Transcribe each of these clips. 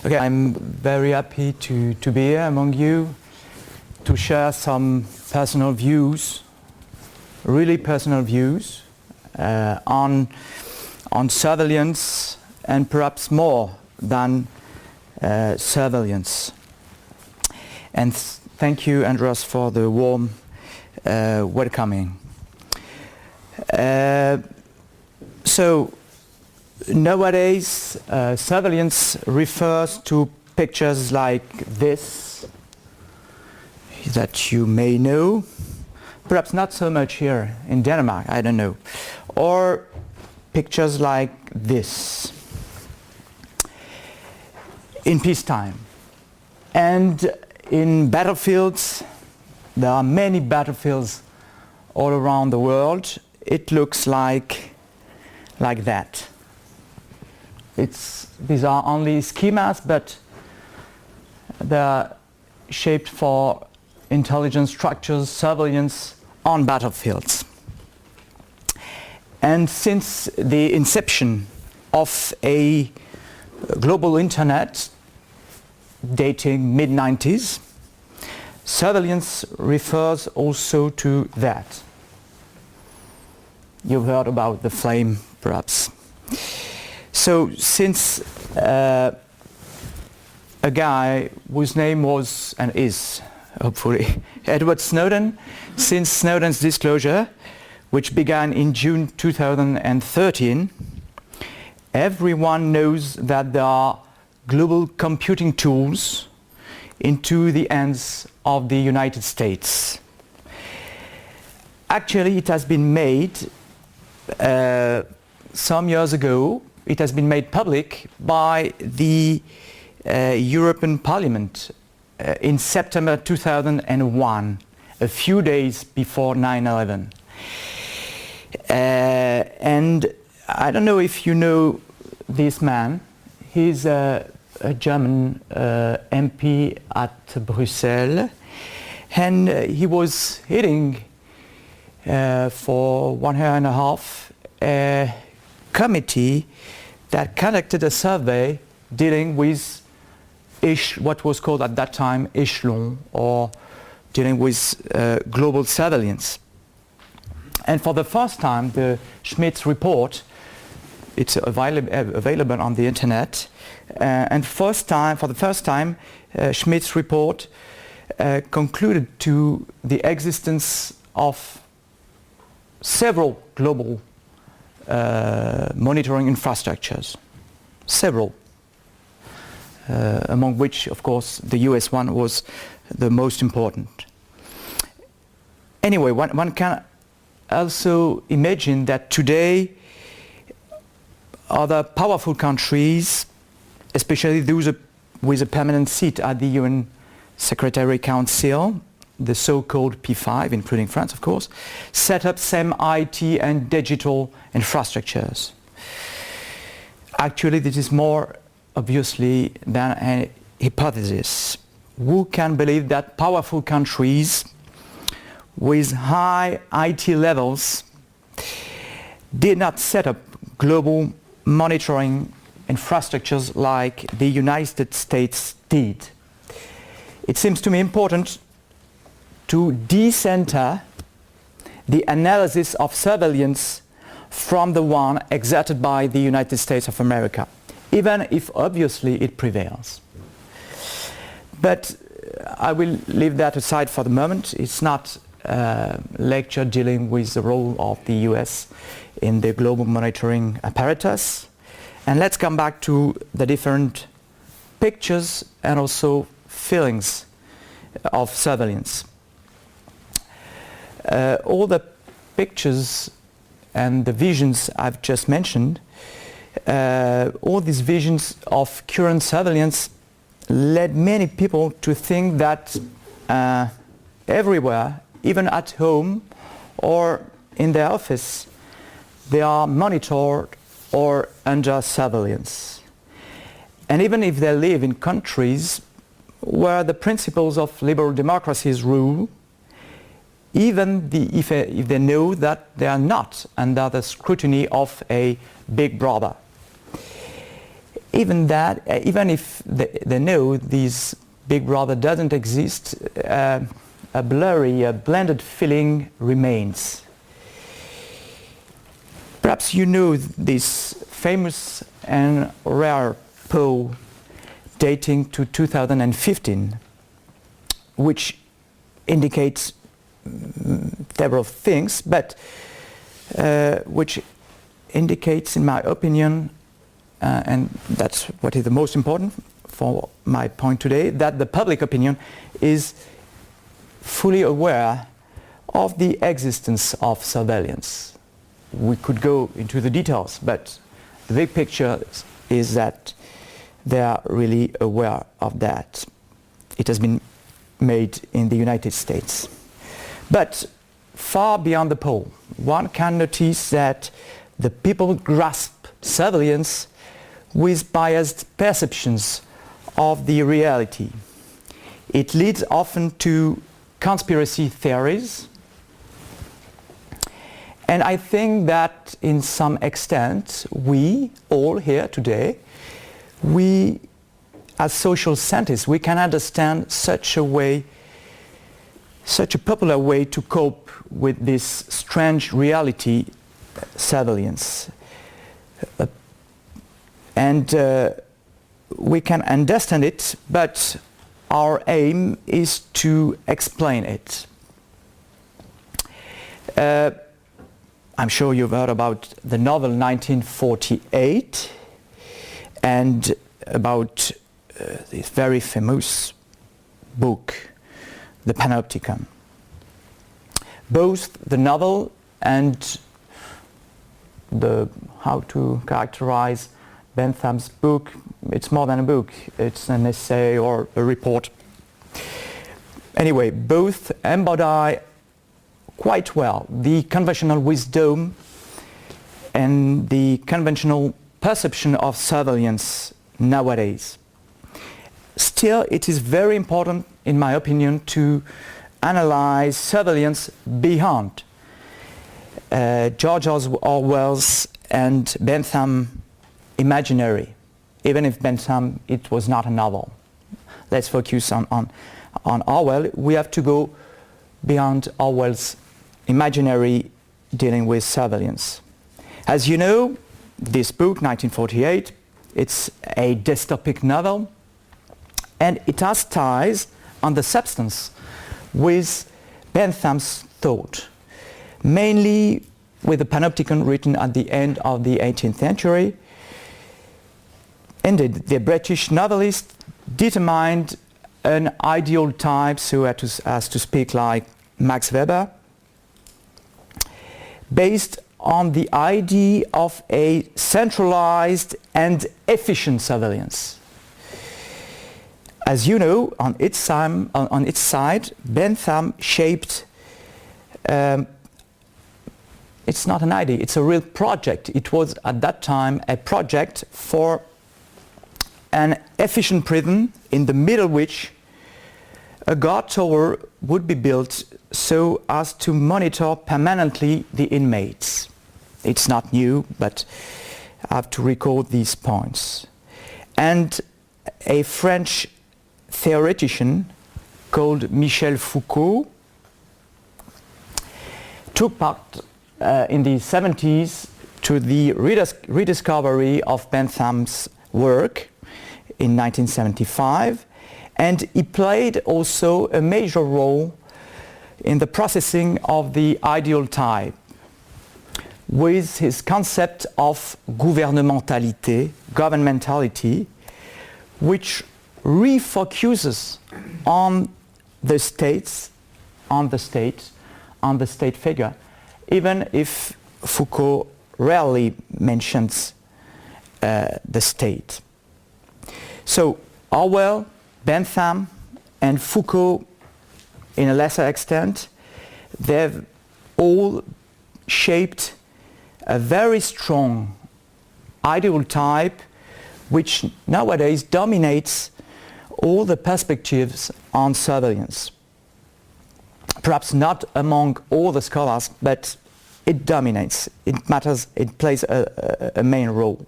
Okay, I'm very happy to be here among you to share some personal views, really personal views on surveillance and perhaps more than surveillance. And thank you, Andreas, for the warm welcoming. So nowadays, surveillance refers to pictures like this that you may know, perhaps not so much here in Denmark, I don't know, or pictures like this in peacetime. And in battlefields, there are many battlefields all around the world. It looks like that. These are only schemas, but they're shaped for intelligence structures, surveillance on battlefields. And since the inception of a global internet dating mid-90s, surveillance refers also to that. You've heard about the flame, perhaps. So since a guy whose name was and is, hopefully, Edward Snowden, since Snowden's disclosure, which began in June 2013, everyone knows that there are global computing tools into the hands of the United States. Actually, it has been made some years ago. It has been made public by the European Parliament in September 2001, a few days before 9/11. And I don't know if you know this man. He's a German MP at Brussels, and he was heading for 1 year and a half a committee that conducted a survey dealing with what was called at that time echelon, or dealing with global surveillance. And for the first time, the Schmidt's report, it's available on the internet, and for the first time, Schmidt's report concluded to the existence of several global monitoring infrastructures, several, among which, of course, the US one was the most important. Anyway, one can also imagine that today other powerful countries, especially those with a permanent seat at the UN Secretary Council, the so-called P5, including France, of course, set up same IT and digital infrastructures. Actually, this is more obviously than a hypothesis. Who can believe that powerful countries with high IT levels did not set up global monitoring infrastructures like the United States did? It seems to me important to decenter the analysis of surveillance from the one exerted by the United States of America, even if obviously it prevails. But I will leave that aside for the moment. It's not a lecture dealing with the role of the US in the global monitoring apparatus. And let's come back to the different pictures and also feelings of surveillance. All the pictures and the visions I've just mentioned, all these visions of current surveillance led many people to think that everywhere, even at home or in their office, they are monitored or under surveillance. And even if they live in countries where the principles of liberal democracies rule, even if they know that they are not under the scrutiny of a big brother. even if they know this Big Brother doesn't exist, a blurry, a blended feeling remains. Perhaps you know this famous and rare poll dating to 2015, which indicates several things, but which indicates, in my opinion, and that's what is the most important for my point today, that the public opinion is fully aware of the existence of surveillance. We could go into the details, but the big picture is that they are really aware of that. It has been made in the United States. But far beyond the poll, one can notice that the people grasp surveillance with biased perceptions of the reality. It leads often to conspiracy theories, and I think that in some extent we all here today, we as social scientists, we can understand such a popular way to cope with this strange reality, surveillance. We can understand it, but our aim is to explain it. I'm sure you've heard about the novel 1948 and about this very famous book, The Panopticon. Both the novel and how to characterize Bentham's book, it's more than a book, it's an essay or a report. Anyway, both embody quite well the conventional wisdom and the conventional perception of surveillance nowadays. Still, it is very important, in my opinion, to analyze surveillance beyond George Orwell's and Bentham imaginary, even if Bentham, it was not a novel. Let's focus on Orwell. We have to go beyond Orwell's imaginary dealing with surveillance. As you know, this book, 1948, it's a dystopic novel, and it has ties on the substance with Bentham's thought, mainly with the Panopticon written at the end of the 18th century. Indeed, the British novelist determined an ideal type, so as to speak like Max Weber, based on the idea of a centralized and efficient surveillance. As you know, on its side, Bentham shaped, it's not an idea, it's a real project. It was at that time a project for an efficient prison in the middle of which a guard tower would be built so as to monitor permanently the inmates. It's not new, but I have to recall these points. And a French theoretician called Michel Foucault took part in the 70s to the rediscovery of Bentham's work in 1975, and he played also a major role in the processing of the ideal type with his concept of governmentality, which refocuses on the states, on the state figure, even if Foucault rarely mentions the state. So Orwell, Bentham, and Foucault, in a lesser extent, they've all shaped a very strong ideal type which nowadays dominates all the perspectives on surveillance. Perhaps not among all the scholars, but it dominates, it matters, it plays a main role.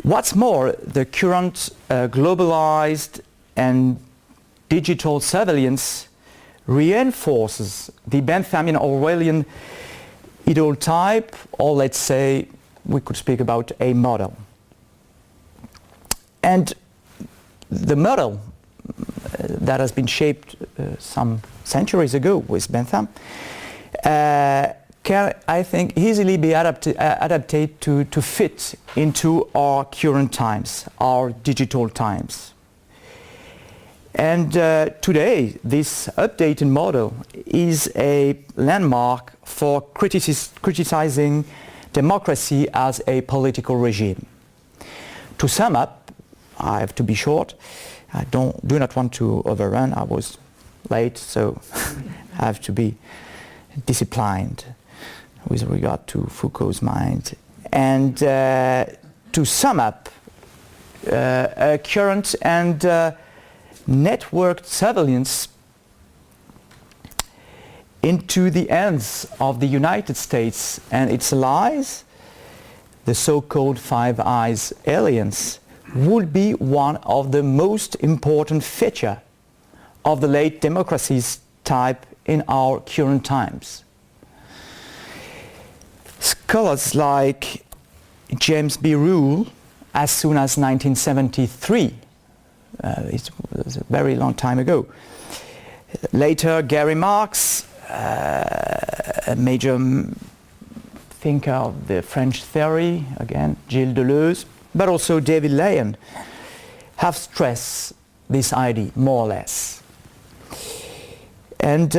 What's more, the current globalized and digital surveillance reinforces the Benthamian Orwellian ideal type, or let's say we could speak about a model. And the model that has been shaped some centuries ago with Bentham can, I think, easily be adapted to fit into our current times, our digital times. And today, this updated model is a landmark for criticizing democracy as a political regime. To sum up, I have to be short. I do not want to overrun. I was late, so I have to be disciplined with regard to Foucault's mind. And to sum up, current and networked surveillance into the hands of the United States and its allies, the so-called Five Eyes alliance, would be one of the most important features of the late democracies type in our current times. Scholars like James B. Rule, as soon as 1973, it was a very long time ago. Later, Gary Marx, a major thinker of the French theory, again, Gilles Deleuze, but also David Lyon, have stressed this idea more or less. And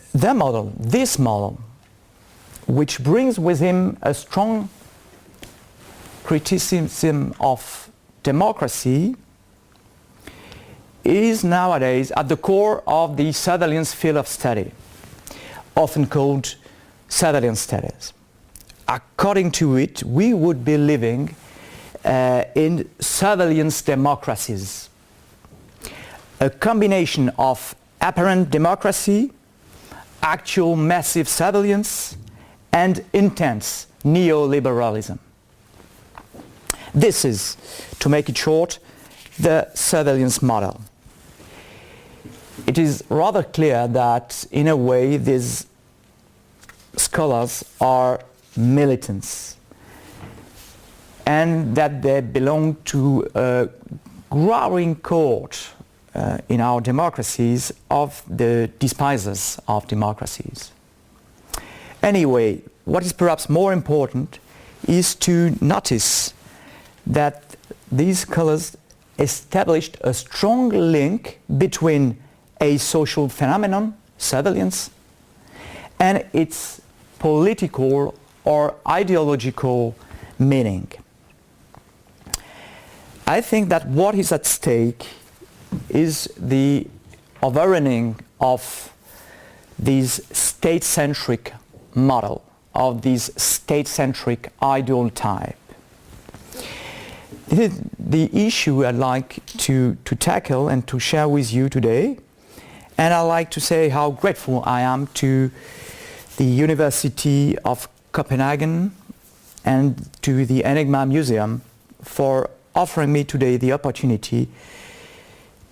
this model, which brings with him a strong criticism of democracy, is nowadays at the core of the surveillance field of study, often called surveillance studies. According to it, we would be living in surveillance democracies, a combination of apparent democracy, actual massive surveillance, and intense neoliberalism. This is, to make it short, the surveillance model. It is rather clear that, in a way, these scholars are militants and that they belong to a growing cohort in our democracies of the despisers of democracies. Anyway, what is perhaps more important is to notice that these scholars established a strong link between a social phenomenon, surveillance, and its political or ideological meaning. I think that what is at stake is the overrunning of this state-centric model, of this state-centric ideal type. This is the issue I'd like to tackle and to share with you today. And I'd like to say how grateful I am to the University of Copenhagen and to the Enigma Museum for offering me today the opportunity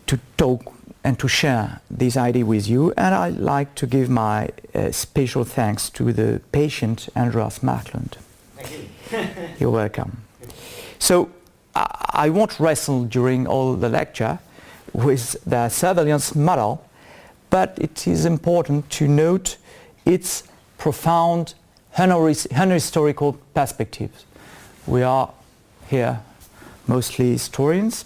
to talk and to share this idea with you. And I'd like to give my special thanks to the patient Andreas Marklund. Thank you. You're welcome. So I won't wrestle during all the lecture with the surveillance model, but it is important to note its profound historical perspectives. We are here mostly historians.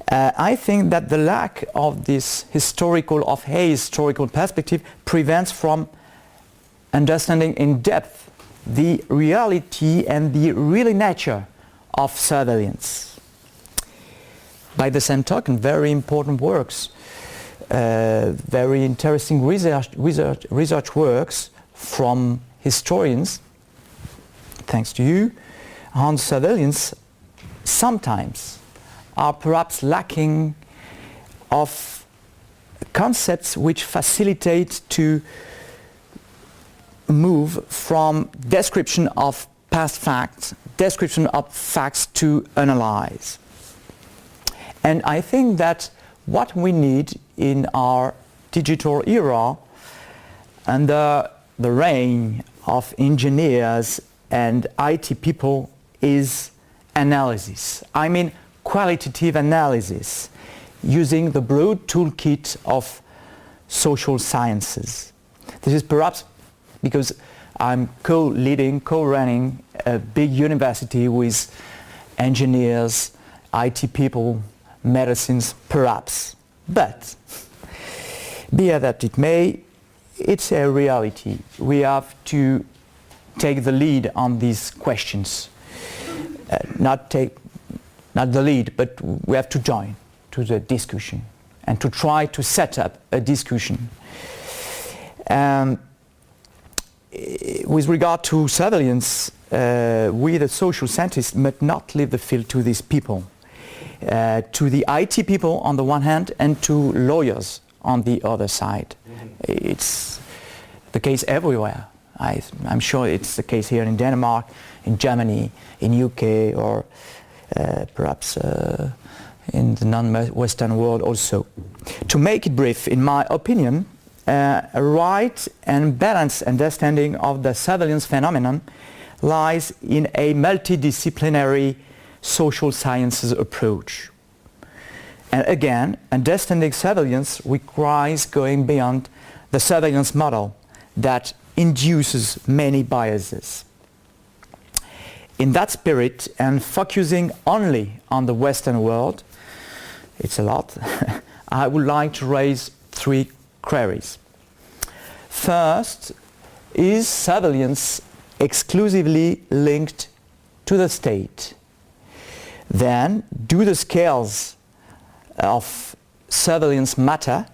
I think that the lack of this historical perspective prevents from understanding in depth the reality and the real nature of surveillance. By the same token, very important works, very interesting research works from historians, thanks to you, on surveillance sometimes are perhaps lacking of concepts which facilitate to move from description of past facts description of facts to analyze. And I think that what we need in our digital era, under the reign of engineers and IT people, is analysis. I mean qualitative analysis, using the broad toolkit of social sciences. This is perhaps because I'm co-running a big university with engineers, IT people, medicines, perhaps. But, be that it may, it's a reality. We have to take the lead on these questions. Not the lead, but we have to join to the discussion and to try to set up a discussion. With regard to surveillance, we the social scientists must not leave the field to these people, to the IT people on the one hand and to lawyers on the other side. It's the case everywhere. I'm sure it's the case here in Denmark, in Germany, in UK, or perhaps in the non-Western world also. To make it brief, in my opinion, a right and balanced understanding of the surveillance phenomenon lies in a multidisciplinary social sciences approach. And again, understanding surveillance requires going beyond the surveillance model that induces many biases. In that spirit, and focusing only on the Western world, it's a lot, I would like to raise three queries. First, is surveillance exclusively linked to the state? Then, do the scales of surveillance matter?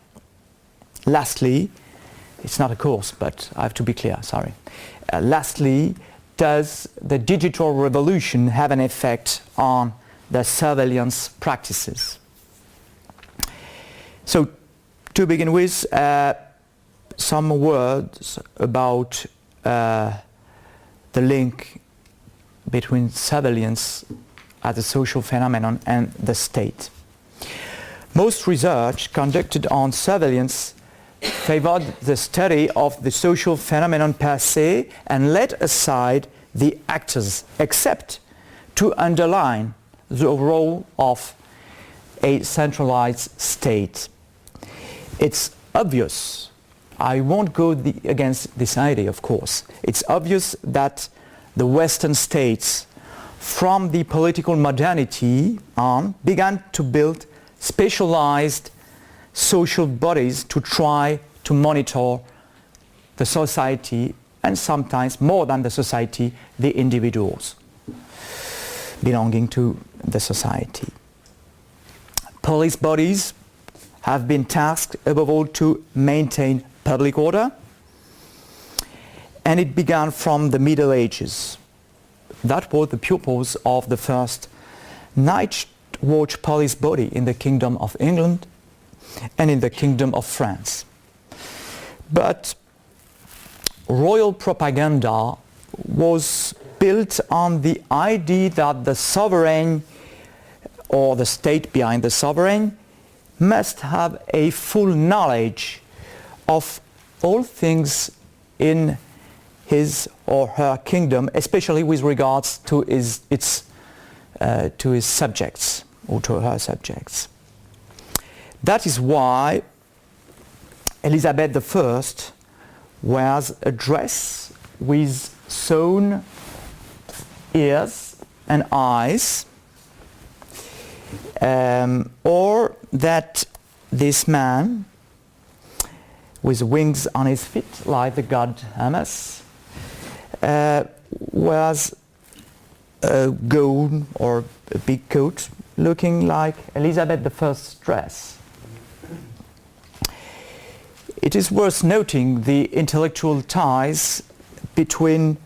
Lastly, it's not a course, but I have to be clear, sorry. Lastly, does the digital revolution have an effect on the surveillance practices? So, to begin with, some words about the link between surveillance as a social phenomenon and the state. Most research conducted on surveillance favored the study of the social phenomenon per se and let aside the actors, except to underline the role of a centralized state. It's obvious, I won't go against this idea, of course. It's obvious that the Western states, from the political modernity on, began to build specialized social bodies to try to monitor the society, and sometimes more than the society, the individuals belonging to the society. Police bodies have been tasked above all to maintain public order, and it began from the Middle Ages. That was the purpose of the first night watch police body in the Kingdom of England and in the Kingdom of France. But royal propaganda was built on the idea that the sovereign, or the state behind the sovereign, must have a full knowledge of all things in his or her kingdom, especially with regards to his subjects or to her subjects. That is why Elizabeth I wears a dress with sewn ears and eyes, or that this man with wings on his feet, like the god Hermes, wears a gown or a big coat looking like Elizabeth I's dress. It is worth noting the intellectual ties between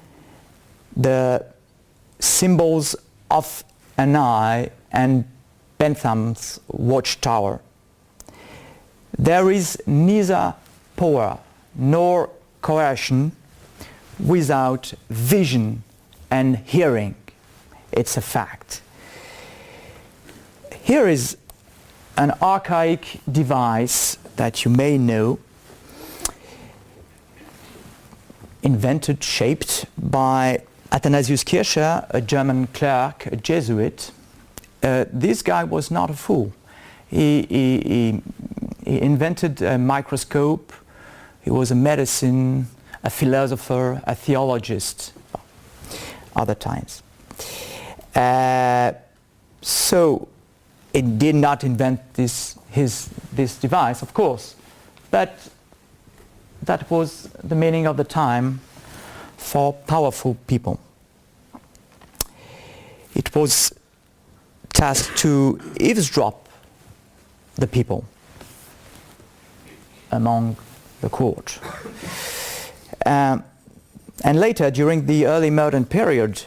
the symbols of an eye and Bentham's watchtower. There is neither power nor coercion without vision and hearing. it's a fact. Here is an archaic device that you may know, invented, shaped by Athanasius Kircher, a German clerk, a Jesuit. This guy was not a fool. He invented a microscope. He was a medicine, a philosopher, a theologist, other times. So it did not invent this device, of course, but that was the meaning of the time for powerful people. It was tasked to eavesdrop the people among the court. And later, during the early modern period,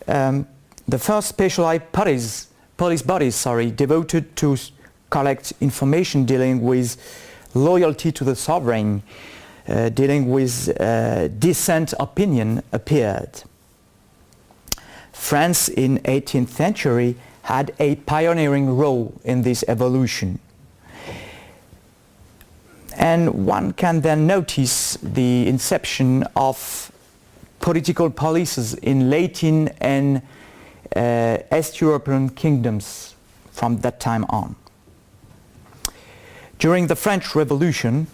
the first specialized police bodies devoted to collect information dealing with loyalty to the sovereign, dealing with dissent opinion appeared. France in 18th century had a pioneering role in this evolution. And one can then notice the inception of political policies in Latin and East European kingdoms from that time on. During the French Revolution,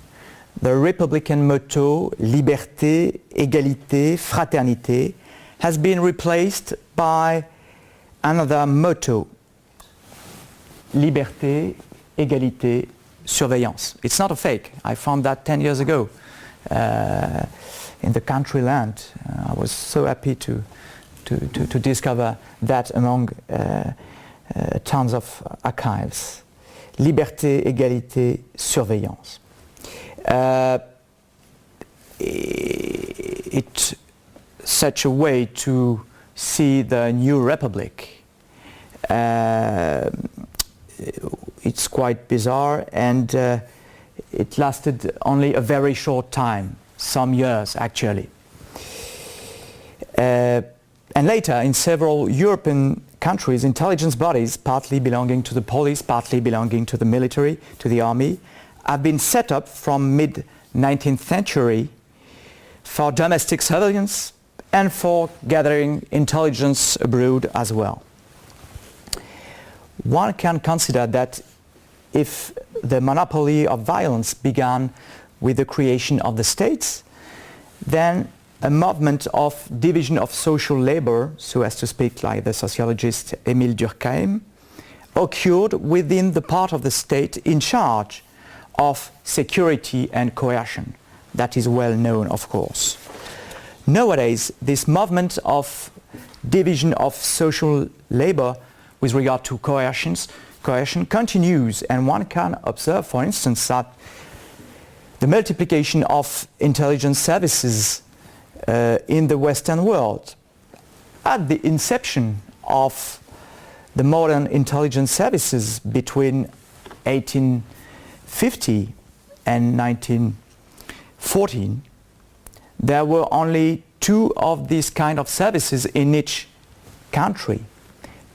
the Republican motto Liberté, Égalité, Fraternité has been replaced by another motto, Liberté, Égalité, Surveillance. It's not a fake. I found that 10 years ago in the country land. I was so happy to discover that among tons of archives. Liberté, Égalité, Surveillance. It's such a way to see the new republic. It's quite bizarre, and it lasted only a very short time, some years actually. And later, in several European countries, intelligence bodies, partly belonging to the police, partly belonging to the military, to the army, have been set up from mid-19th century for domestic surveillance and for gathering intelligence abroad as well. One can consider that if the monopoly of violence began with the creation of the states, then a movement of division of social labor, so as to speak like the sociologist Émile Durkheim, occurred within the part of the state in charge of security and coercion. That is well known, of course. Nowadays, this movement of division of social labor with regard to coercion continues, and one can observe, for instance, that the multiplication of intelligence services in the Western world. At the inception of the modern intelligence services between 1850 and 1914, there were only 2 of these kind of services in each country.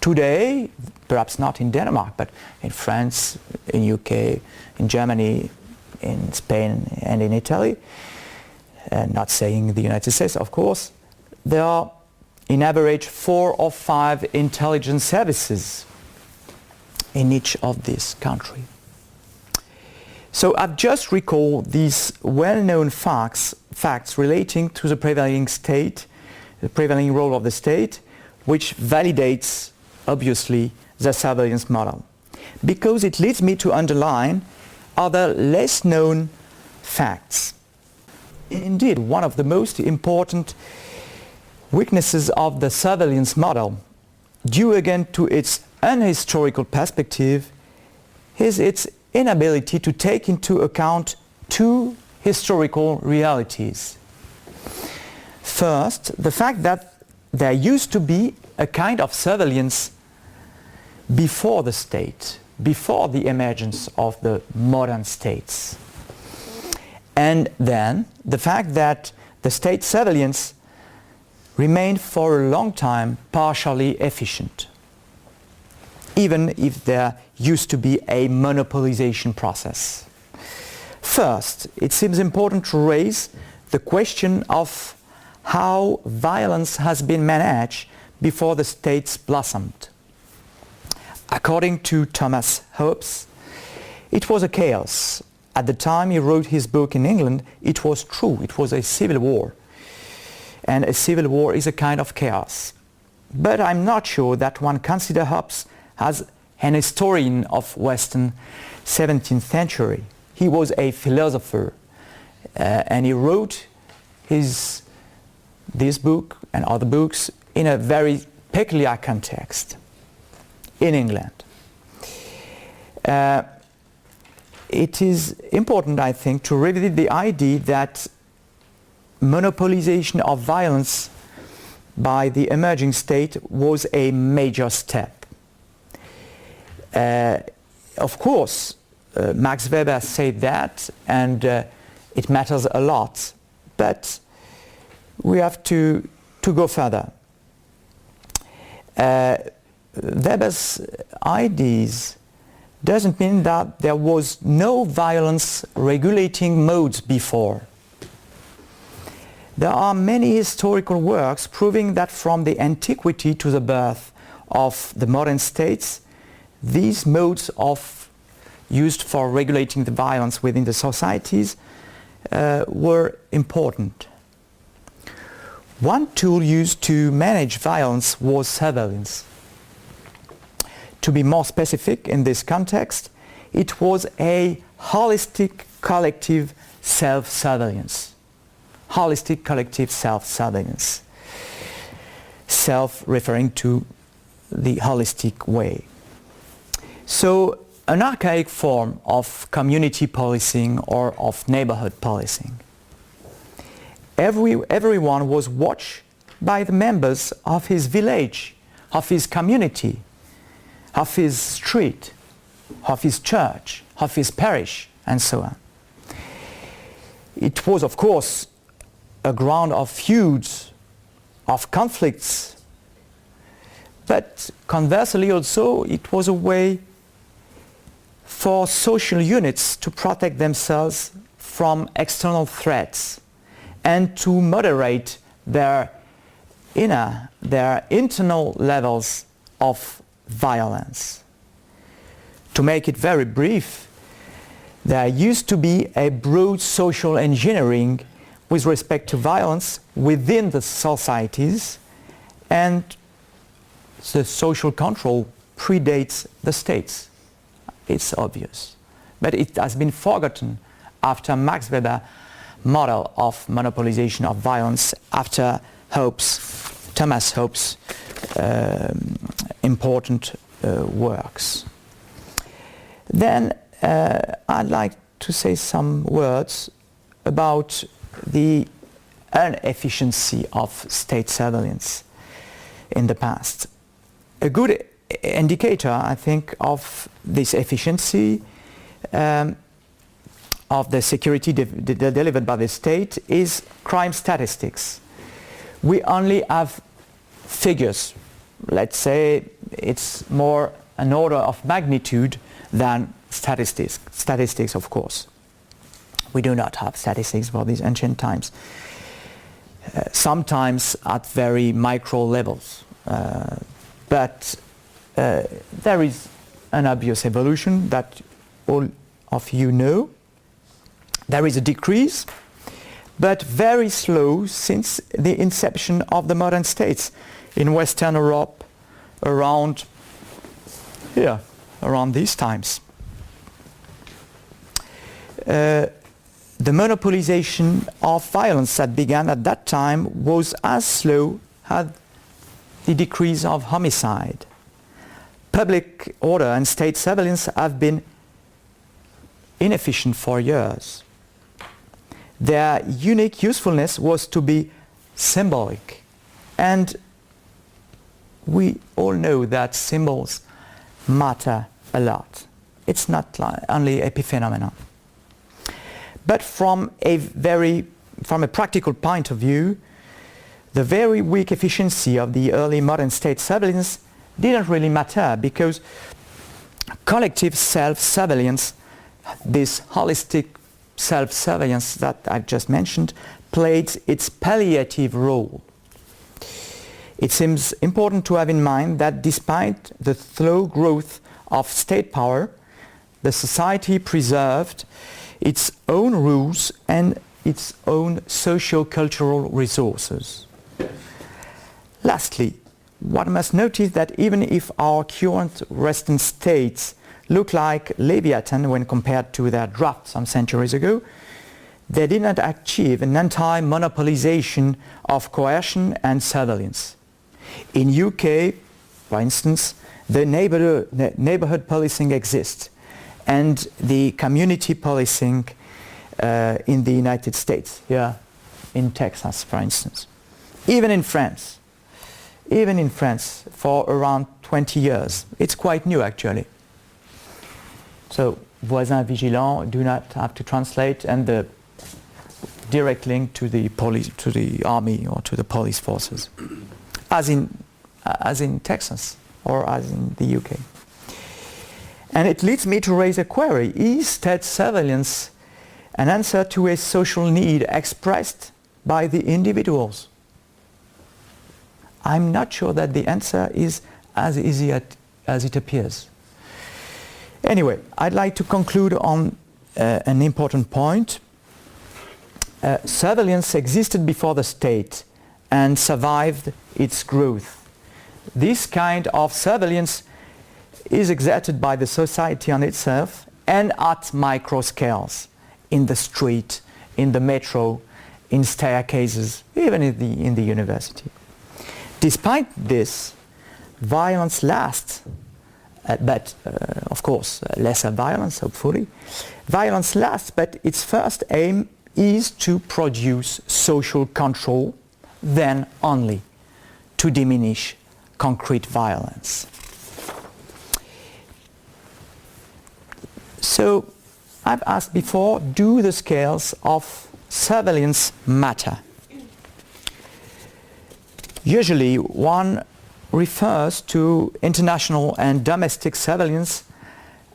Today, perhaps not in Denmark, but in France, in UK, in Germany, in Spain and in Italy, not saying the United States, of course, there are in average 4 or 5 intelligence services in each of these countries. So I've just recalled these well-known facts relating to the prevailing state, the prevailing role of the state, which validates, obviously, the surveillance model, because it leads me to underline other less known facts. Indeed, one of the most important weaknesses of the surveillance model, due again to its unhistorical perspective, is its inability to take into account 2 historical realities. First, the fact that there used to be a kind of surveillance before the state, before the emergence of the modern states. And then the fact that the state surveillance remained for a long time partially efficient, even if there used to be a monopolization process. First, it seems important to raise the question of how violence has been managed before the states blossomed. According to Thomas Hobbes, it was a chaos. At the time he wrote his book in England, it was true, it was a civil war. And a civil war is a kind of chaos. But I'm not sure that one considers Hobbes as an historian of Western 17th century. He was a philosopher, and he wrote this book and other books in a very peculiar context in England. It is important, I think, to revisit the idea that monopolization of violence by the emerging state was a major step. Of course, Max Weber said that, and it matters a lot, but we have to go further. Weber's ideas doesn't mean that there was no violence regulating modes before. There are many historical works proving that from the antiquity to the birth of the modern states, these modes used for regulating the violence within the societies were important. One tool used to manage violence was surveillance. To be more specific in this context, it was a holistic collective self-surveillance. Holistic collective self-surveillance. Self referring to the holistic way. So an archaic form of community policing or of neighborhood policing. Everyone was watched by the members of his village, of his community, of his street, of his church, of his parish, and so on. It was, of course, a ground of feuds, of conflicts, but conversely also it was a way for social units to protect themselves from external threats and to moderate their internal levels of violence. To make it very brief, there used to be a broad social engineering with respect to violence within the societies, and the social control predates the states. It's obvious. But it has been forgotten after Max Weber's model of monopolization of violence, after Thomas Hobbes' important works. Then I'd like to say some words about the inefficiency of state surveillance in the past. A good indicator, I think, of this efficiency of the security delivered by the state is crime statistics. We only have figures. Let's say it's more an order of magnitude than statistics, of course. We do not have statistics for these ancient times. Sometimes at very micro levels. But there is an obvious evolution that all of you know. There is a decrease, but very slow since the inception of the modern states in Western Europe around these times. The monopolization of violence that began at that time was as slow as the decrease of homicide. Public order and state surveillance have been inefficient for years. Their unique usefulness was to be symbolic, and we all know that symbols matter a lot. It's not only an epiphenomenon. But from a practical point of view, the very weak efficiency of the early modern state surveillance didn't really matter, because collective self-surveillance, this holistic self-surveillance that I just mentioned, played its palliative role. It seems important to have in mind that despite the slow growth of state power, the society preserved its own rules and its own socio-cultural resources. Lastly, one must notice that even if our current Western states look like Leviathan when compared to their draft some centuries ago, they did not achieve an anti-monopolization of coercion and surveillance. In UK, for instance, the neighborhood policing exists, and the community policing in the United States, in Texas, for instance. Even in France, for around 20 years. It's quite new, actually. So, voisins vigilants do not have to translate, and the direct link to the police, to the army, or to the police forces, as in Texas or as in the UK. And it leads me to raise a query: is state surveillance an answer to a social need expressed by the individuals? I'm not sure that the answer is as easy as it appears. Anyway, I'd like to conclude on an important point. Surveillance existed before the state and survived its growth. This kind of surveillance is exerted by the society on itself and at micro scales, in the street, in the metro, in staircases, even in the university. Despite this, violence lasts, but of course lesser violence, hopefully. Violence lasts, but its first aim is to produce social control, then only to diminish concrete violence. So, I've asked before, do the scales of surveillance matter? Usually one refers to international and domestic surveillance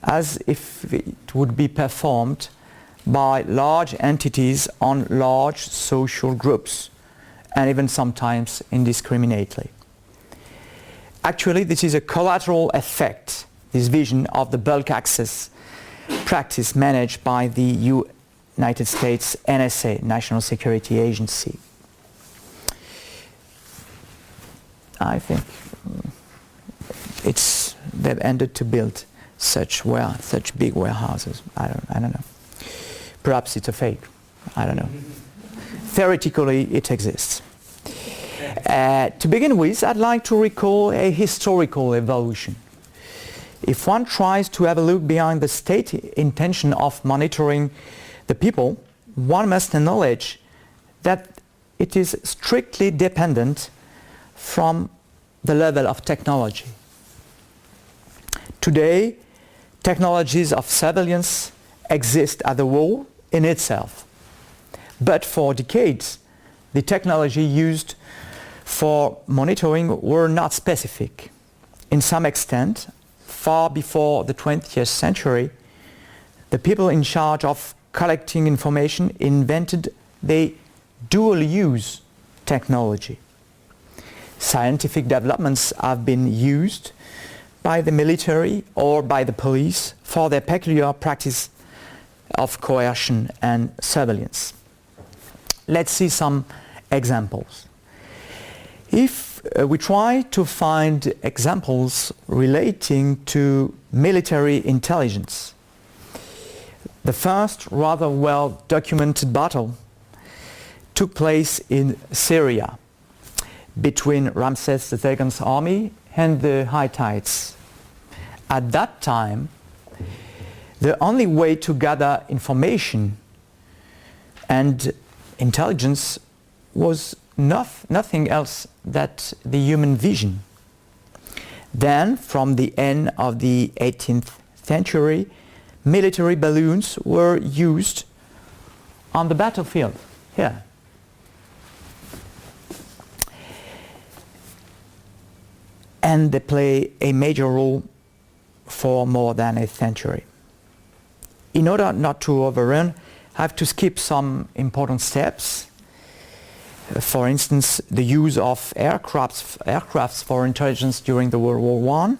as if it would be performed by large entities on large social groups, and even sometimes indiscriminately. Actually, this is a collateral effect, this vision of the bulk access practice managed by the United States NSA, National Security Agency. I think they've ended to build such big warehouses. I don't know. Perhaps it's a fake. I don't know. Theoretically, it exists. To begin with, I'd like to recall a historical evolution. If one tries to have a look behind the state intention of monitoring the people, one must acknowledge that it is strictly dependent from the level of technology. Today, technologies of surveillance exist as a whole in itself. But for decades, the technology used for monitoring were not specific. In some extent, far before the 20th century, the people in charge of collecting information invented the dual-use technology. Scientific developments have been used by the military or by the police for their peculiar practice of coercion and surveillance. Let's see some examples. If we try to find examples relating to military intelligence, the first rather well documented battle took place in Syria between Ramses II's army and the Hittites. At that time, the only way to gather information and intelligence was nothing else than the human vision. Then, from the end of the 18th century, military balloons were used on the battlefield here. and they play a major role for more than a century. In order not to overrun, I have to skip some important steps. For instance, the use of aircrafts for intelligence during the World War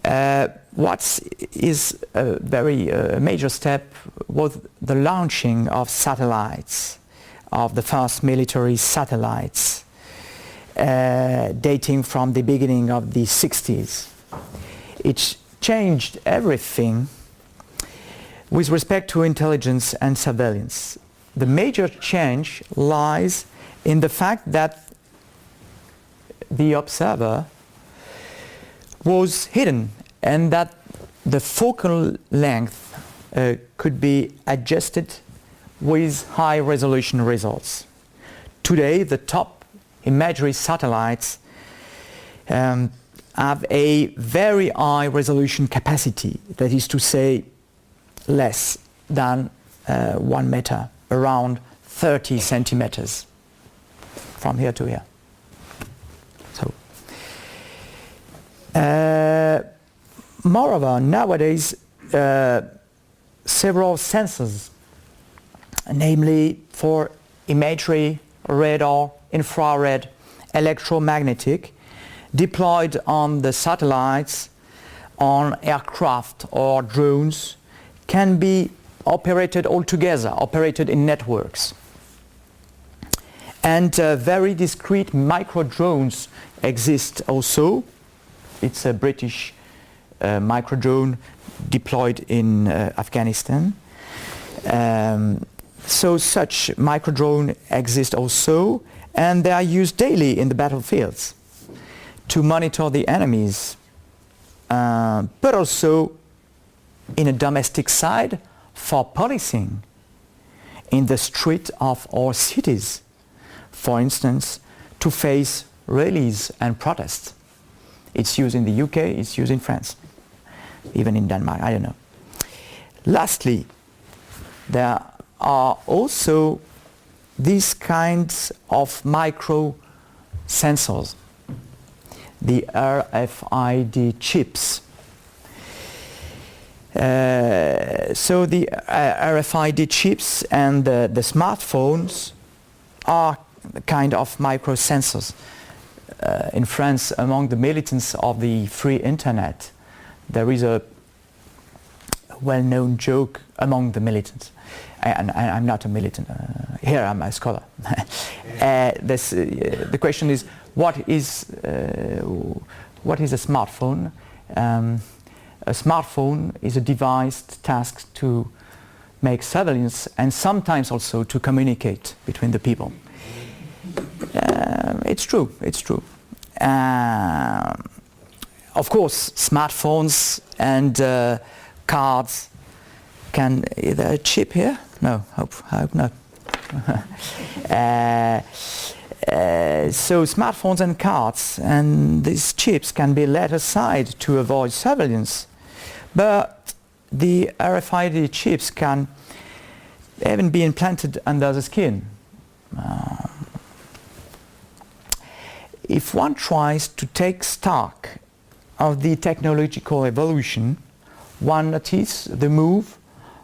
I. What is a very major step was the launching of satellites, of the first military satellites, dating from the beginning of the 60s. It changed everything with respect to intelligence and surveillance. The major change lies in the fact that the observer was hidden and that the focal length could be adjusted with high resolution results. Today, the top imagery satellites have a very high resolution capacity, that is to say less than 1 meter, around 30 centimeters from here to here. So, moreover, nowadays several sensors, namely for imagery, radar, infrared, electromagnetic, deployed on the satellites, on aircraft or drones, can be operated all together, operated in networks. And very discrete micro drones exist also. It's a British micro drone deployed in Afghanistan. So such micro drone exist also, and they are used daily in the battlefields to monitor the enemies, but also in a domestic side for policing in the street of our cities, for instance, to face rallies and protests. It's used in the UK, it's used in France, even in Denmark, I don't know. Lastly, there are also these kinds of micro sensors, the RFID chips. So the RFID chips and the smartphones are kind of micro sensors. In France, among the militants of the free internet, there is a well-known joke among the militants. I'm not a militant. Here I'm a scholar. The question is, what is a smartphone? A smartphone is a device tasked to make surveillance and sometimes also to communicate between the people. It's true, it's true. Of course, smartphones and cards can... Is there a chip here? No, I hope not. So smartphones and cards and these chips can be let aside to avoid surveillance. But the RFID chips can even be implanted under the skin. If one tries to take stock of the technological evolution, one notices the move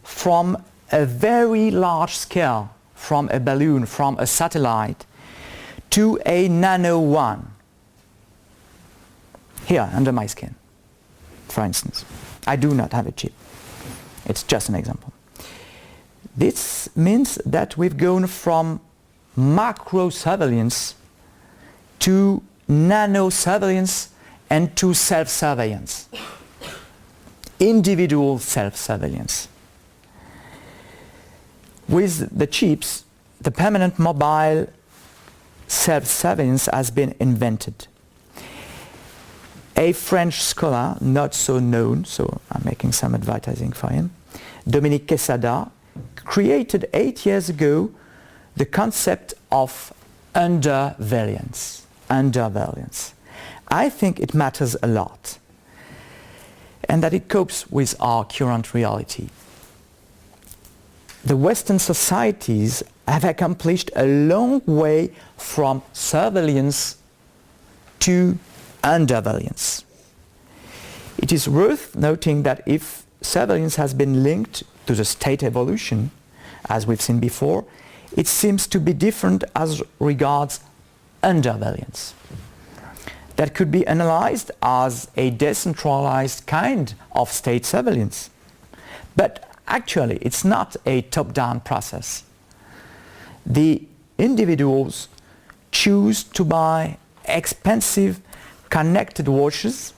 from a very large scale, from a balloon, from a satellite, to a nano one. Here, under my skin, for instance. I do not have a chip. It's just an example. This means that we've gone from macro surveillance to nano surveillance and to self-surveillance. Individual self-surveillance. With the chips, the permanent mobile self-surveillance has been invented. A French scholar, not so known, so I'm making some advertising for him, Dominique Quesada, created 8 years ago the concept of underveillance. Underveillance. I think it matters a lot, and that it copes with our current reality. The Western societies have accomplished a long way from surveillance to undersurveillance. It is worth noting that if surveillance has been linked to the state evolution, as we've seen before, it seems to be different as regards undersurveillance. That could be analyzed as a decentralized kind of state surveillance. But actually, it's not a top-down process. The individuals choose to buy expensive connected watches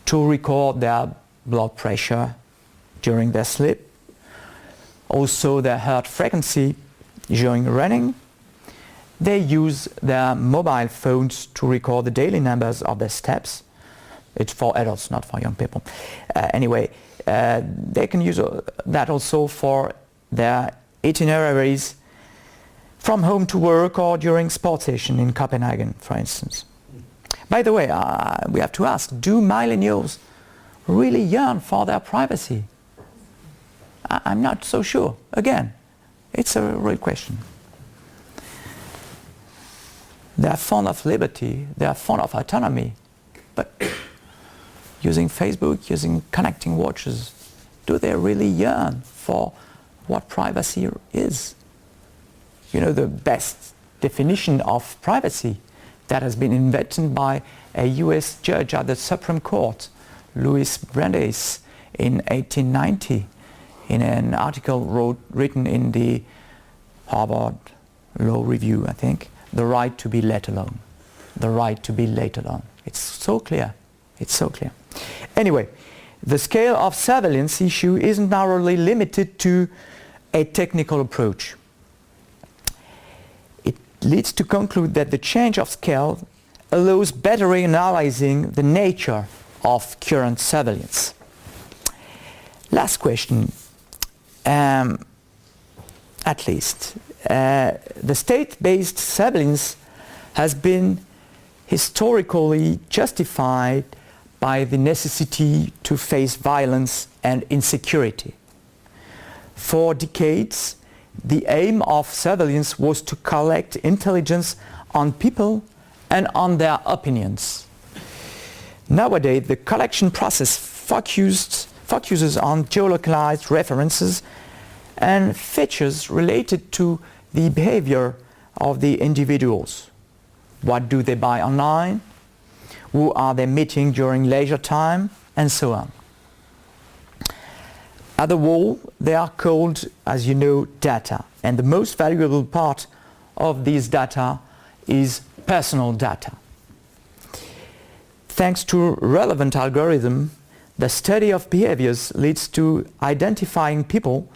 to record their blood pressure during their sleep, also their heart frequency during running. They use their mobile phones to record the daily numbers of their steps. It's for adults, not for young people. Anyway, they can use that also for their itineraries from home to work or during sports session in Copenhagen, for instance. By the way, we have to ask, do millennials really yearn for their privacy? I'm not so sure. Again, it's a real question. They are fond of liberty, they are fond of autonomy, but using Facebook, using connecting watches, do they really yearn for what privacy is? You know, the best definition of privacy that has been invented by a US judge at the Supreme Court, Louis Brandeis, in 1890, in an article written in the Harvard Law Review, I think, the right to be let alone. The right to be let alone. It's so clear. It's so clear. Anyway, the scale of surveillance issue isn't narrowly limited to a technical approach. It leads to conclude that the change of scale allows better analyzing the nature of current surveillance. Last question, at least. The state-based surveillance has been historically justified by the necessity to face violence and insecurity. For decades, the aim of surveillance was to collect intelligence on people and on their opinions. Nowadays, the collection process focuses on geolocalized references and features related to the behavior of the individuals. What do they buy online? Who are they meeting during leisure time? And so on. At the wall, they are called, as you know, data. And the most valuable part of these data is personal data. Thanks to relevant algorithm, the study of behaviors leads to identifying people,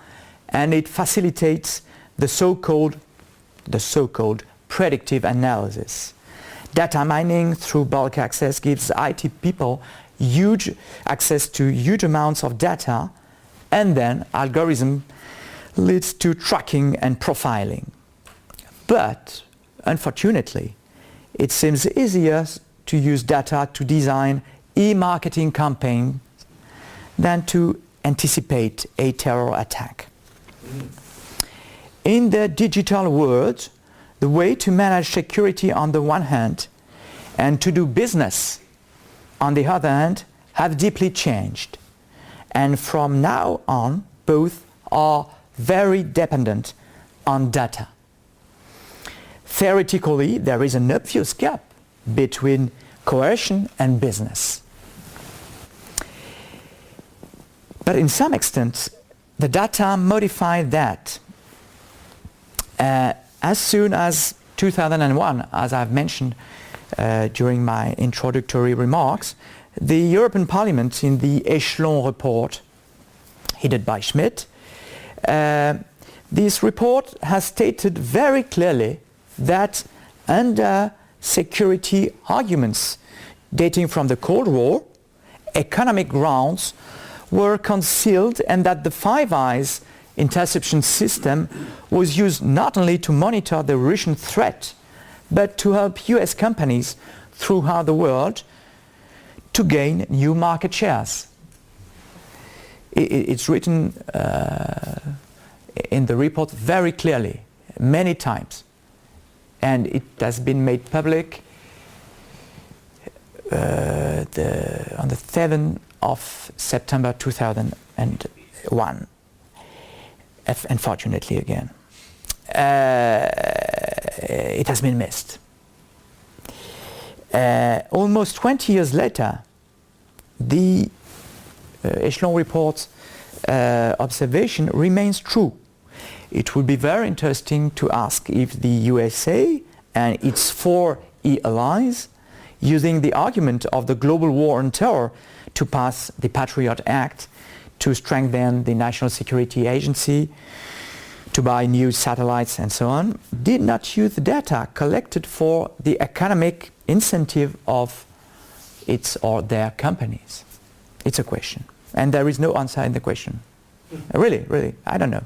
and it facilitates the so-called predictive analysis. Data mining through bulk access gives IT people huge access to huge amounts of data, and then algorithm leads to tracking and profiling. But unfortunately, it seems easier to use data to design e-marketing campaigns than to anticipate a terror attack. In the digital world, the way to manage security on the one hand and to do business on the other hand have deeply changed. And from now on, both are very dependent on data. Theoretically, there is an obvious gap between coercion and business. But in some extent, the data modified that. As soon as 2001, as I've mentioned during my introductory remarks, the European Parliament, in the Echelon report headed by Schmidt, this report has stated very clearly that under security arguments dating from the Cold War, economic grounds were concealed, and that the Five Eyes interception system was used not only to monitor the Russian threat, but to help US companies throughout the world to gain new market shares. It's written in the report very clearly, many times, and it has been made public on the 7th of September 2001. Unfortunately, again, it has been missed. Almost 20 years later, the Echelon report's observation remains true. It would be very interesting to ask if the USA and its 4 allies, using the argument of the global war on terror to pass the Patriot Act, to strengthen the National Security Agency, to buy new satellites and so on, did not use the data collected for the economic incentive of its or their companies. It's a question. And there is no answer in the question. Really, I don't know.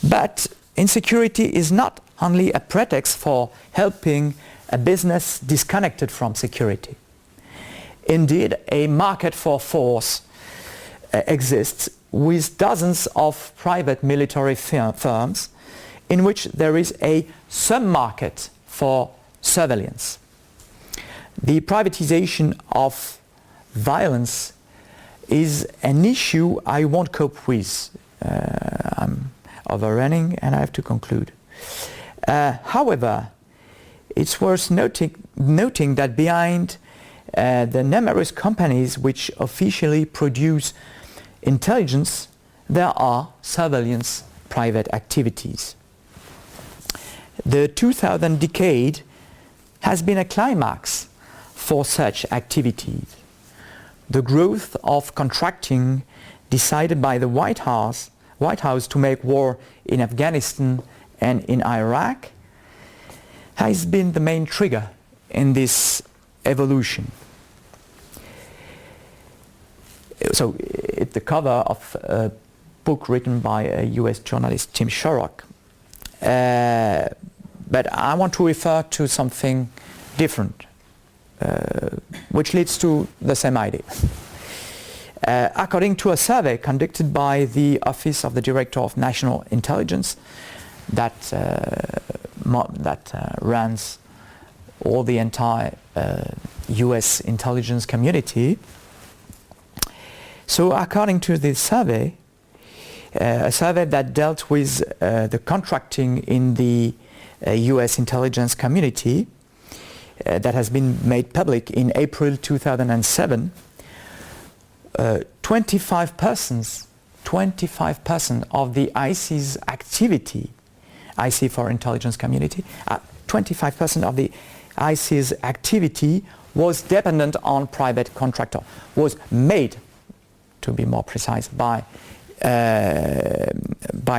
But insecurity is not only a pretext for helping a business disconnected from security. Indeed, a market for force exists with dozens of private military firms in which there is a sub-market for surveillance. The privatization of violence is an issue I won't cope with. I'm overrunning and I have to conclude. However, it's worth noting that behind the numerous companies which officially produce intelligence, there are surveillance private activities. The 2000 decade has been a climax for such activities. The growth of contracting decided by the White House to make war in Afghanistan and in Iraq has been the main trigger in this evolution. So it's the cover of a book written by a US journalist, Tim Sherrock. But I want to refer to something different, which leads to the same idea. According to a survey conducted by the Office of the Director of National Intelligence that runs all the entire US intelligence community. So according to this survey, a survey that dealt with the contracting in the US intelligence community that has been made public in April 2007, 25% of the IC's activity, IC for intelligence community, 25% of the IC's activity was dependent on private contractor, was made, to be more precise, by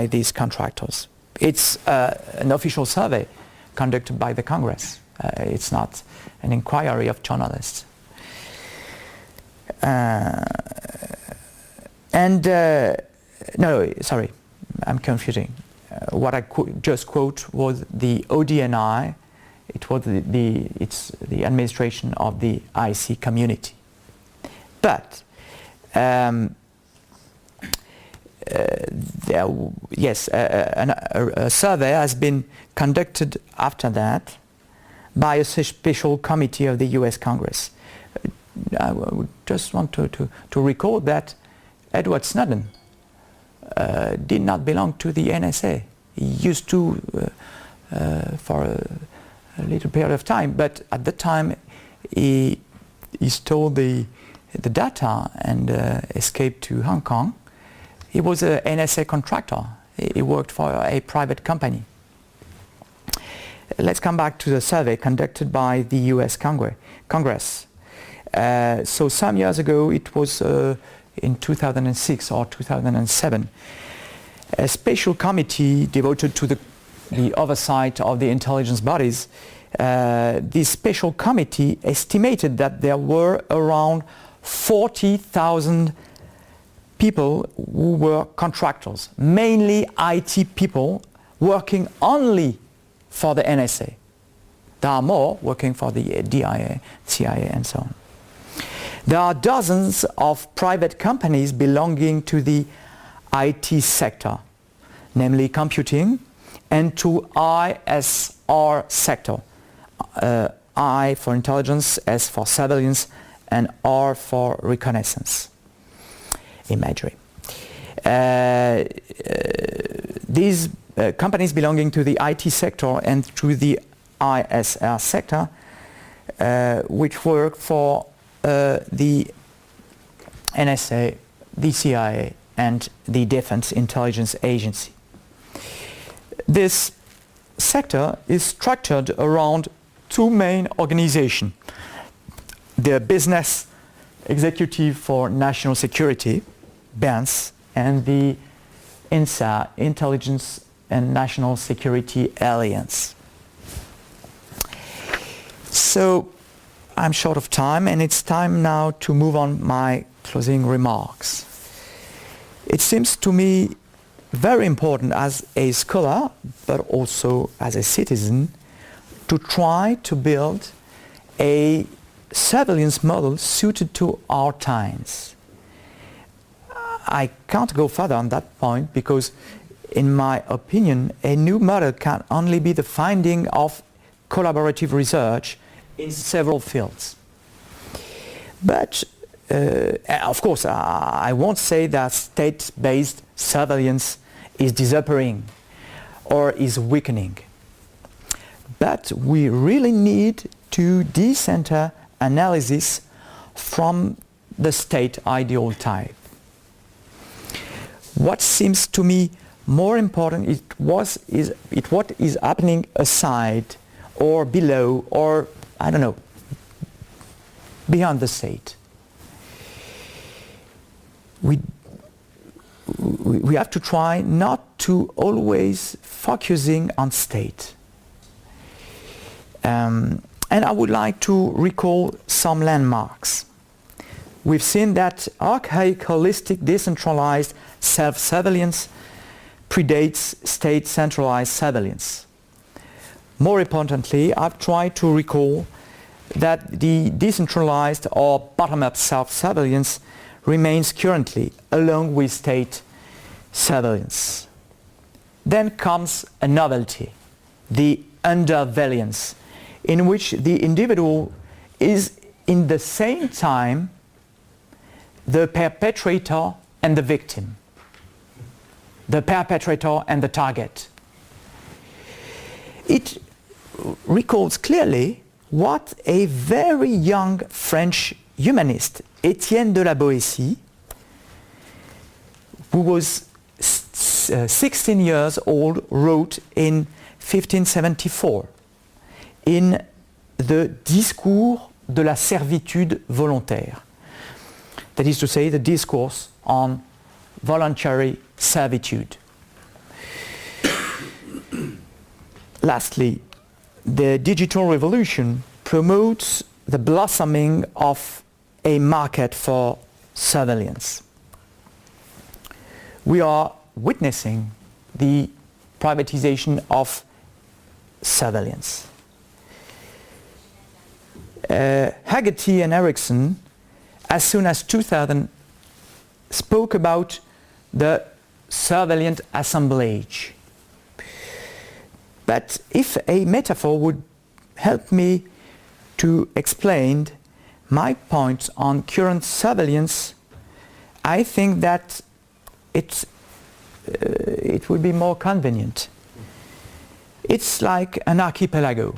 these contractors. It's an official survey conducted by the Congress. It's not an inquiry of journalists. No, sorry, I'm confusing. What I just quote was the ODNI. It was it's the administration of the IC community. But a survey has been conducted after that by a special committee of the US Congress. I would just want to recall that Edward Snowden did not belong to the NSA. He used to for a little period of time, but at the time he stole the data and escaped to Hong Kong. He was an NSA contractor. He worked for a private company. Let's come back to the survey conducted by the US Congress. So some years ago, it was in 2006 or 2007, a special committee devoted to the oversight of the intelligence bodies. This special committee estimated that there were around 40,000 people who were contractors, mainly IT people working only for the NSA. There are more working for the DIA, CIA and so on. There are dozens of private companies belonging to the IT sector, namely computing, and to ISR sector, I for intelligence, S for surveillance, and R for reconnaissance imagery. These companies belonging to the IT sector and to the ISR sector, which work for the NSA, the CIA, and the Defense Intelligence Agency. This sector is structured around two main organizations: the Business Executive for National Security, BENS, and the INSA, Intelligence and National Security Alliance. So I'm short of time, and it's time now to move on my closing remarks. It seems to me very important as a scholar, but also as a citizen, to try to build a surveillance model suited to our times. I can't go further on that point because, in my opinion, a new model can only be the finding of collaborative research in several fields. But of course, I won't say that state-based surveillance is disappearing or is weakening. But we really need to decenter analysis from the state ideal type. What seems to me more important is what is happening aside or below or, I don't know, beyond the state. We have to try not to always focusing on state. And I would like to recall some landmarks. We've seen that archaic, holistic, decentralized self-surveillance predates state centralized surveillance. More importantly, I've tried to recall that the decentralized or bottom-up self-surveillance remains currently along with state surveillance. Then comes a novelty, the underveillance, in which the individual is in the same time the perpetrator and the victim, the perpetrator and the target. It recalls clearly what a very young French humanist, Étienne de la Boétie, who was 16 years old, wrote in 1574 in the Discours de la servitude volontaire. That is to say, the discourse on voluntary servitude. Lastly, the digital revolution promotes the blossoming of a market for surveillance. We are witnessing the privatization of surveillance. Hagerty and Ericsson, as soon as 2000, spoke about the surveillance assemblage. But if a metaphor would help me to explain my points on current surveillance, I think that it would be more convenient. It's like an archipelago.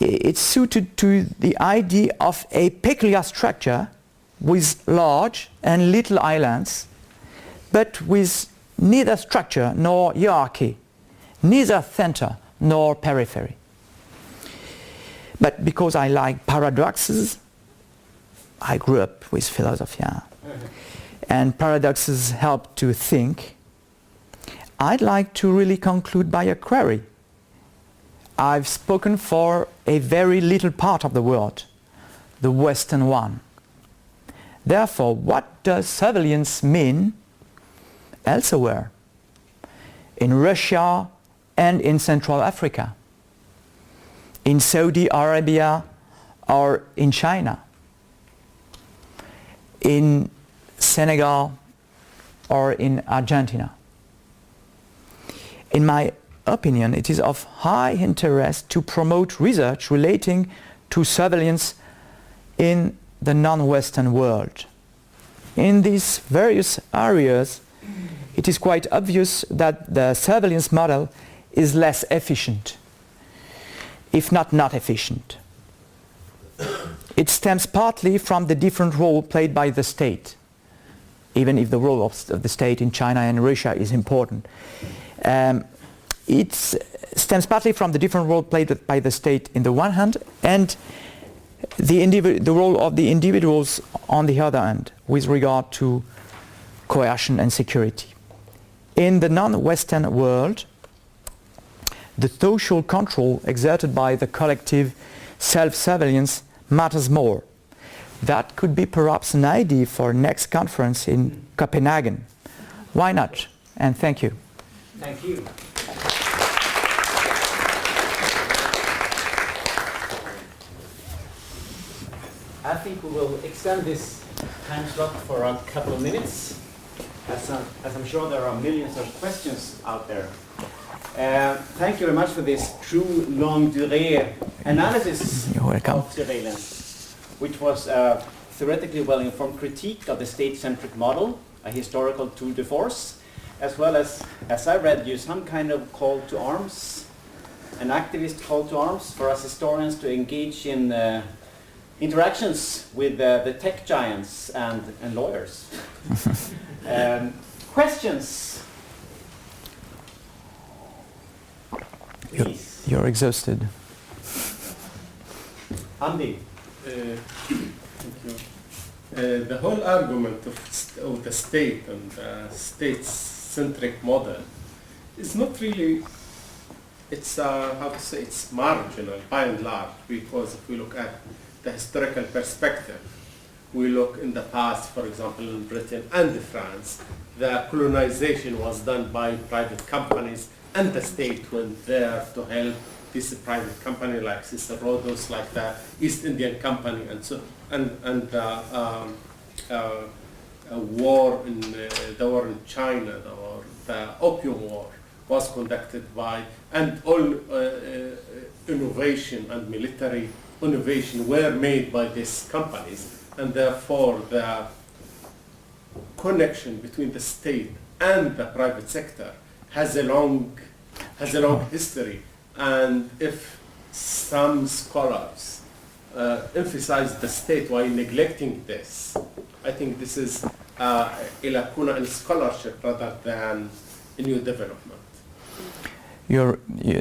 It's suited to the idea of a peculiar structure with large and little islands, but with neither structure nor hierarchy, neither center nor periphery. But because I like paradoxes, I grew up with philosophy, and paradoxes help to think, I'd like to really conclude by a query. I've spoken for a very little part of the world, the Western one. Therefore, what does surveillance mean elsewhere? In Russia and in Central Africa, in Saudi Arabia or in China, in Senegal or in Argentina. In my opinion, it is of high interest to promote research relating to surveillance in the non-Western world. In these various areas, it is quite obvious that the surveillance model is less efficient, if not efficient. It stems partly from the different role played by the state, even if the role of the state in China and Russia is important. It stems partly from the different role played by the state in the one hand, and the role of the individuals on the other hand, with regard to coercion and security. In the non-Western world, the social control exerted by the collective self-surveillance matters more. That could be perhaps an idea for next conference in Copenhagen. Why not? And thank you. Thank you. I think we will extend this time slot for a couple of minutes, as I'm sure there are millions of questions out there. Thank you very much for this true longue durée analysis of surveillance, which was a theoretically well-informed critique of the state-centric model, a historical tour de force, as well as I read you, some kind of call to arms, an activist call to arms for us historians to engage in interactions with the tech giants and lawyers. Questions? Please. You're exhausted. Andy. Thank you. The whole argument of the state and the state-centric model is not really, it's how to say, it's marginal by and large, because if we look at the historical perspective, we look in the past, for example, in Britain and France, the colonization was done by private companies, and the state went there to help this private company like Sister Rhodos, like the East Indian Company, and so war in the war in China, the Opium War was conducted by, and all innovation and military innovation were made by these companies, and therefore the connection between the state and the private sector has a long history. And if some scholars emphasize the state while neglecting this, I think this is a lacuna in scholarship rather than a new development.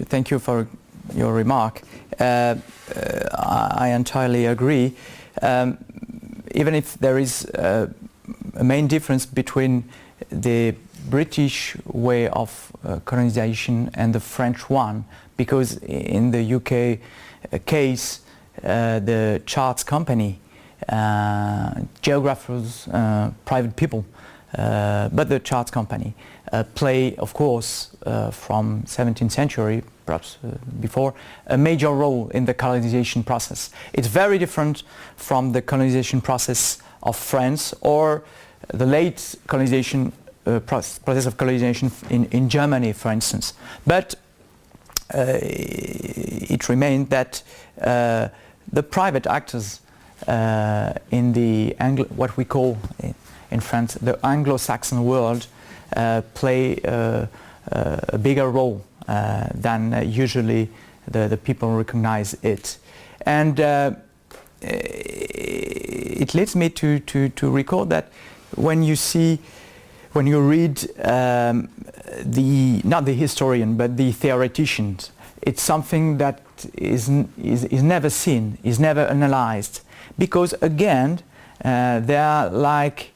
Thank you for your remark. I entirely agree. Even if there is a main difference between the British way of colonization and the French one, because in the UK case, the charts company, geographers, private people, but the charts company play, of course, from 17th century, perhaps before, a major role in the colonization process. It's very different from the colonization process of France or the late colonization process of colonization in Germany, for instance. But it remained that the private actors in the what we call in France the Anglo-Saxon world play a bigger role than usually the people recognize it. And it leads me to recall that when you read not the historian but the theoreticians, it's something that is never seen, is never analyzed, because again they are like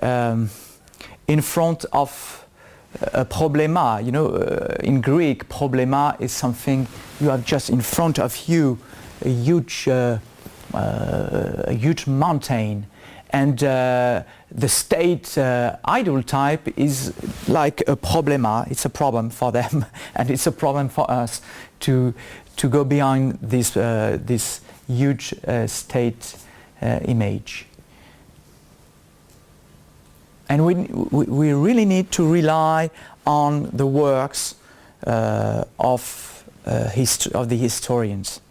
in front of a problema. You know, in Greek, problema is something you have just in front of you, a huge mountain, and the state idol type is like a problema. It's a problem for them, and it's a problem for us to go beyond this huge state image. And we really need to rely on the works of the historians,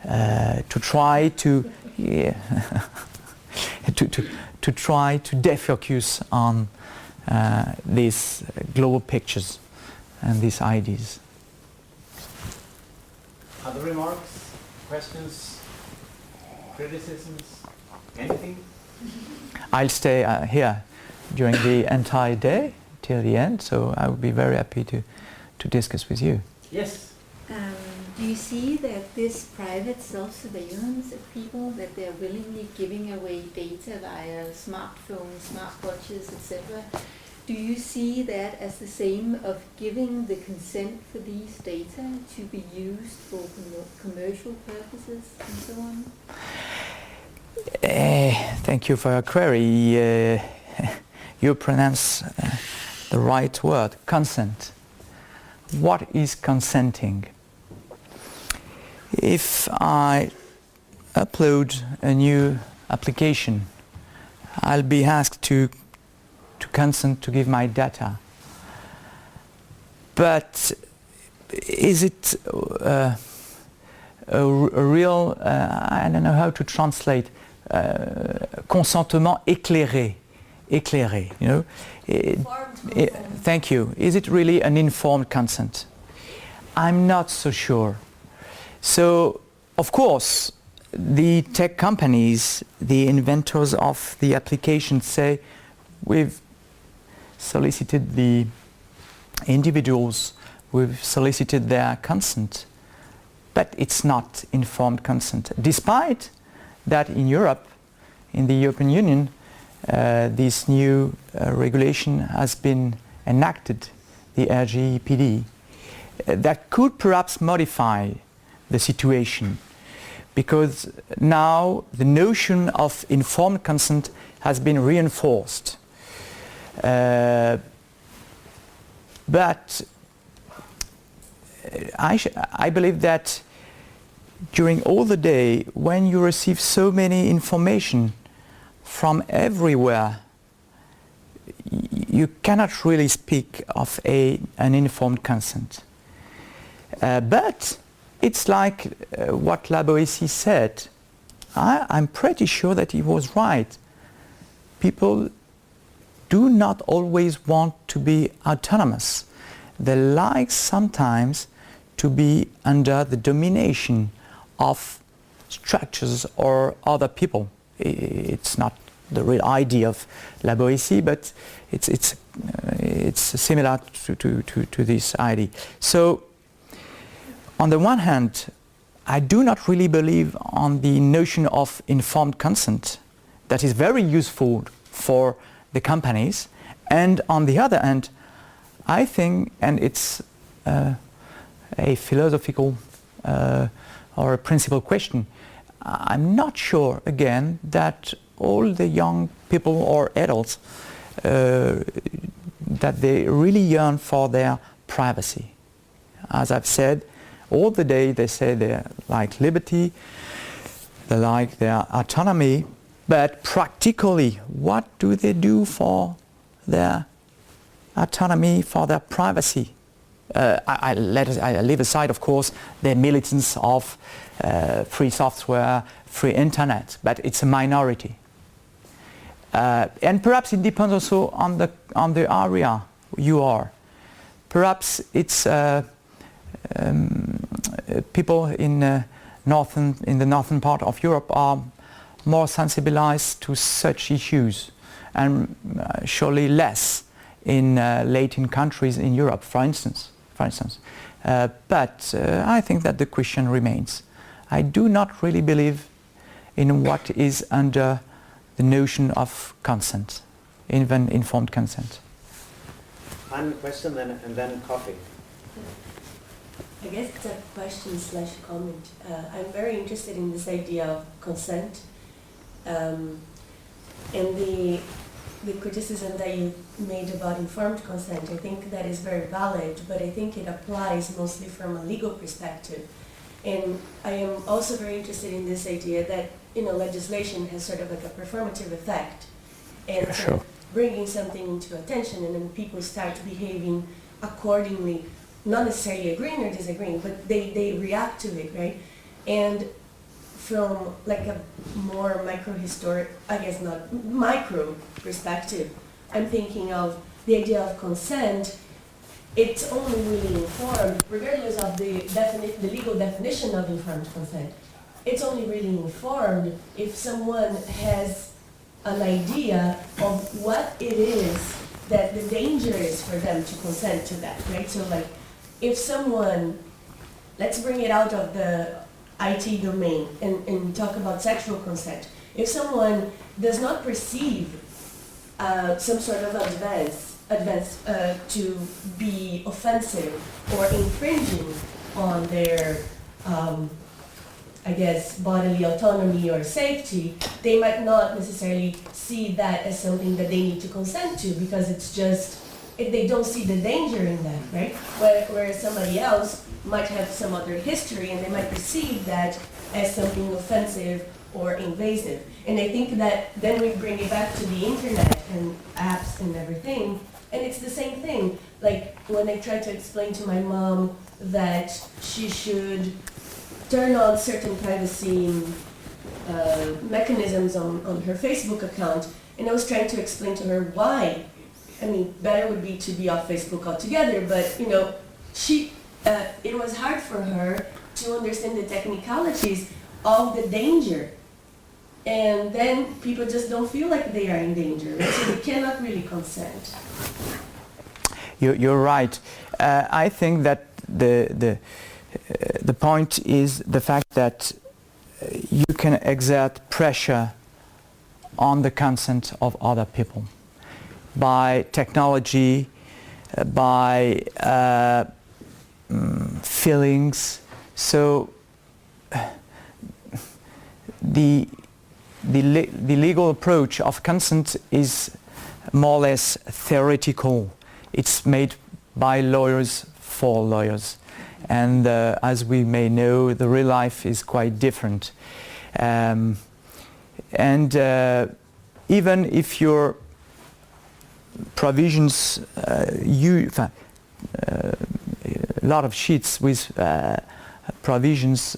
to try to to try to defocus on these global pictures and these ideas. Other remarks, questions, criticisms, anything? I'll stay here during the entire day till the end, so I would be very happy to discuss with you. Yes. Do you see that this private self-surveillance of people, that they're willingly giving away data via smartphones, smartwatches, etc., do you see that as the same of giving the consent for these data to be used for commercial purposes and so on? Thank you for your query. You pronounce the right word, consent. What is consenting? If I upload a new application, I'll be asked to consent to give my data. But is it a real, I don't know how to translate, consentement éclairé, you know? Thank you. Is it really an informed consent? I'm not so sure. So, of course, the tech companies, the inventors of the application say, we've solicited the individuals, we've solicited their consent, but it's not informed consent. Despite that in Europe, in the European Union, this new regulation has been enacted, the RGPD, that could perhaps modify the situation, because now the notion of informed consent has been reinforced. But I believe that during all the day, when you receive so many information from everywhere, you cannot really speak of an informed consent. But it's like what La Boétie said. I'm pretty sure that he was right. People do not always want to be autonomous. They like sometimes to be under the domination of structures or other people. It's not the real idea of La Boétie, but it's similar to this idea. So, on the one hand, I do not really believe on the notion of informed consent that is very useful for the companies, and on the other hand, I think, and it's a philosophical or a principal question, I'm not sure again that all the young people or adults that they really yearn for their privacy. As I've said, all the day they say they like liberty, they like their autonomy, but practically what do they do for their autonomy, for their privacy? I leave aside, of course, the militants of free software, free internet, but it's a minority. And perhaps it depends also on the area you are. Perhaps it's people in the northern part of Europe are more sensibilized to such issues, and surely less in Latin countries in Europe, for instance. But I think that the question remains. I do not really believe in what is under the notion of consent, even informed consent. One question and then coffee. I guess it's a question / comment. I'm very interested in this idea of consent, and the criticism that you made about informed consent. I think that is very valid, but I think it applies mostly from a legal perspective. And I am also very interested in this idea that legislation has sort of like a performative effect, and sort of bringing something into attention, and then people start behaving accordingly not necessarily agreeing or disagreeing, but they react to it, right? And from like a more micro-historic, I guess not micro perspective, I'm thinking of the idea of consent. It's only really informed, regardless of the legal definition of informed consent, it's only really informed if someone has an idea of what it is that the danger is for them to consent to that, right? So like, if someone, let's bring it out of the IT domain and talk about sexual consent. If someone does not perceive some sort of advance to be offensive or infringing on their, I guess, bodily autonomy or safety, they might not necessarily see that as something that they need to consent to, because it's just, they don't see the danger in that, right? Whereas somebody else might have some other history and they might perceive that as something offensive or invasive. And I think that then we bring it back to the internet and apps and everything, and it's the same thing. Like when I try to explain to my mom that she should turn on certain privacy mechanisms on her Facebook account, and I was trying to explain to her why. I mean, better would be to be off Facebook altogether, but you know, it was hard for her to understand the technicalities of the danger. And then people just don't feel like they are in danger, right? So they cannot really consent. You're right. I think that the point is the fact that you can exert pressure on the consent of other people by technology, by feelings. So the legal approach of consent is more or less theoretical. It's made by lawyers for lawyers. And as we may know, the real life is quite different. And even if your provisions, a lot of sheets with provisions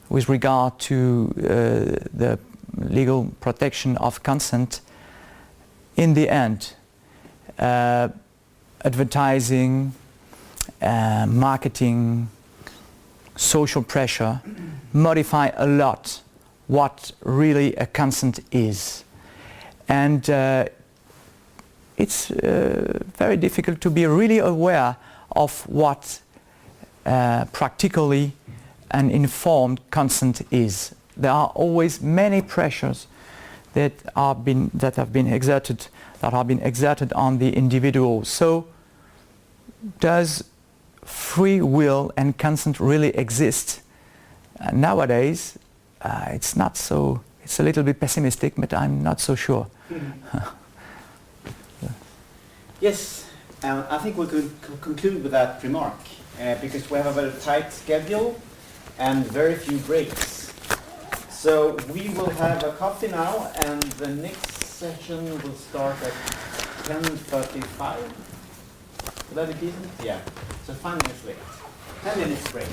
with regard to the legal protection of consent, in the end, advertising, marketing, social pressure modify a lot what really a consent is. And it's very difficult to be really aware of what practically an informed consent is. There are always many pressures that have been exerted on the individual. So, does free will and consent really exist? Nowadays, it's not so. It's a little bit pessimistic, but I'm not so sure. Yes, I think we could conclude with that remark because we have a very tight schedule and very few breaks. So we will have a coffee now, and the next session will start at 10:35. Would that be decent? Yeah. So 5 minutes late. 10 minutes break.